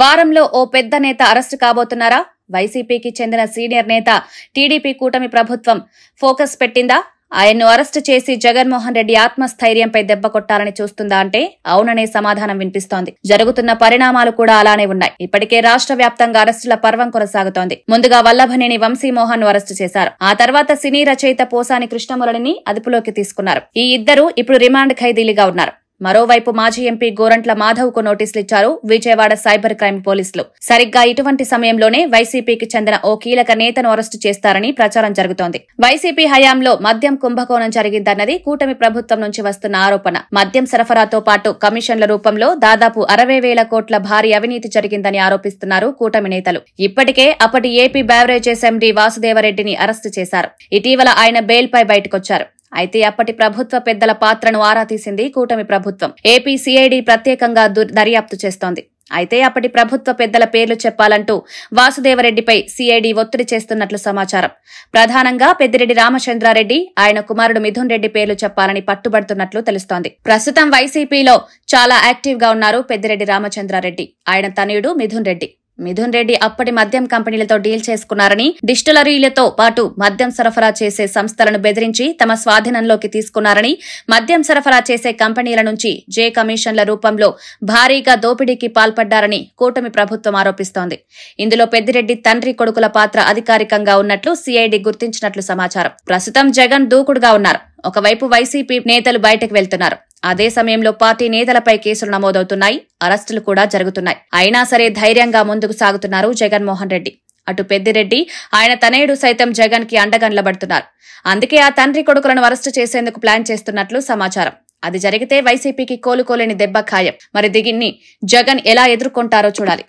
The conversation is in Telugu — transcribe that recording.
వారంలో ఓ పెద్ద నేత అరెస్టు కాబోతున్నారా? వైసీపీకి చెందిన సీనియర్ నేత టీడీపీ కూటమి ప్రభుత్వం ఫోకస్ పెట్టిందా? ఆయన్ను అరెస్టు చేసి జగన్మోహన్ రెడ్డి ఆత్మస్థైర్యంపై దెబ్బ కొట్టాలని చూస్తుందా అంటే అవుననే సమాధానం వినిపిస్తోంది. జరుగుతున్న పరిణామాలు కూడా అలానే ఉన్నాయి. ఇప్పటికే రాష్ట్ర వ్యాప్తంగా అరెస్టుల పర్వం కొనసాగుతోంది. ముందుగా వల్లభనేని వంశీమోహన్ ను అరెస్టు చేశారు. ఆ తర్వాత సినీ రచయిత పోసాని కృష్ణమురళిని అదుపులోకి తీసుకున్నారు. ఈ ఇద్దరు ఇప్పుడు రిమాండ్ ఖైదీలుగా ఉన్నారు. మరోవైపు మాజీ ఎంపీ గోరంట్ల మాధవ్ కు నోటీసులు ఇచ్చారు విజయవాడ సైబర్ క్రైమ్ పోలీసులు. సరిగ్గా ఇటువంటి సమయంలోనే వైసీపీకి చెందిన ఓ కీలక నేతను అరెస్టు చేస్తారని ప్రచారం జరుగుతోంది. వైసీపీ హయాంలో మద్యం కుంభకోణం జరిగిందన్నది కూటమి ప్రభుత్వం నుంచి వస్తున్న ఆరోపణ. మద్యం సరఫరాతో పాటు కమిషన్ల రూపంలో దాదాపు 60,000 కోట్ల భారీ అవినీతి జరిగిందని ఆరోపిస్తున్నారు కూటమి నేతలు. ఇప్పటికే అప్పటి ఏపీ బ్యావరేజెస్ ఎండీ వాసుదేవరెడ్డిని అరెస్టు చేశారు. ఇటీవల ఆయన బెయిల్పై బయటకొచ్చారు. అయితే అప్పటి ప్రభుత్వ పెద్దల పాత్రను ఆరా తీసింది కూటమి ప్రభుత్వం. ఏపీ సిఐడి ప్రత్యేకంగా దర్యాప్తు చేస్తోంది. అయితే అప్పటి ప్రభుత్వ పెద్దల పేర్లు చెప్పాలంటూ వాసుదేవరెడ్డిపై సిఐడి ఒత్తిడి చేస్తున్నట్లు సమాచారం. ప్రధానంగా పెద్దిరెడ్డి రామచంద్రారెడ్డి, ఆయన కుమారుడు మిథున్ రెడ్డి పేర్లు చెప్పాలని పట్టుబడుతున్నట్లు తెలుస్తోంది. ప్రస్తుతం వైసీపీలో చాలా యాక్టివ్ గా ఉన్నారు పెద్దిరెడ్డి రామచంద్రారెడ్డి, ఆయన తనయుడు మిథున్ రెడ్డి. మిథున్ రెడ్డి అప్పటి మద్యం కంపెనీలతో డీల్ చేసుకున్నారని, డిస్టిలరీలతో పాటు మద్యం సరఫరా చేసే సంస్థలను బెదిరించి తమ స్వాధీనంలోకి తీసుకున్నారని, మద్యం సరఫరా చేసే కంపెనీల నుంచి జే కమిషన్ల రూపంలో భారీగా దోపిడీకి పాల్పడ్డారని కూటమి ప్రభుత్వం ఆరోపిస్తోంది. ఇందులో పెద్దిరెడ్డి తండ్రి కొడుకుల పాత్ర అధికారికంగా ఉన్నట్లు సిఐడి గుర్తించినట్లు సమాచారం. ప్రస్తుతం జగన్ దూకుడుగా ఉన్నారు. ఒకవైపు వైసీపీ నేతలు బయటకు వెళ్తున్నారు. అదే సమయంలో పార్టీ నేతలపై కేసులు నమోదవుతున్నాయి, అరెస్టులు కూడా జరుగుతున్నాయి. అయినా సరే ధైర్యంగా ముందుకు సాగుతున్నారు జగన్మోహన్ రెడ్డి. అటు పెద్దిరెడ్డి, ఆయన తనయుడు సైతం జగన్ కి అండగా నిలబడుతున్నారు. అందుకే ఆ తండ్రి కొడుకులను అరెస్టు చేసేందుకు ప్లాన్ చేస్తున్నట్లు సమాచారం. అది జరిగితే వైసీపీకి కోలుకోలేని దెబ్బ ఖాయం. మరి దీన్ని జగన్ ఎలా ఎదుర్కొంటారో చూడాలి.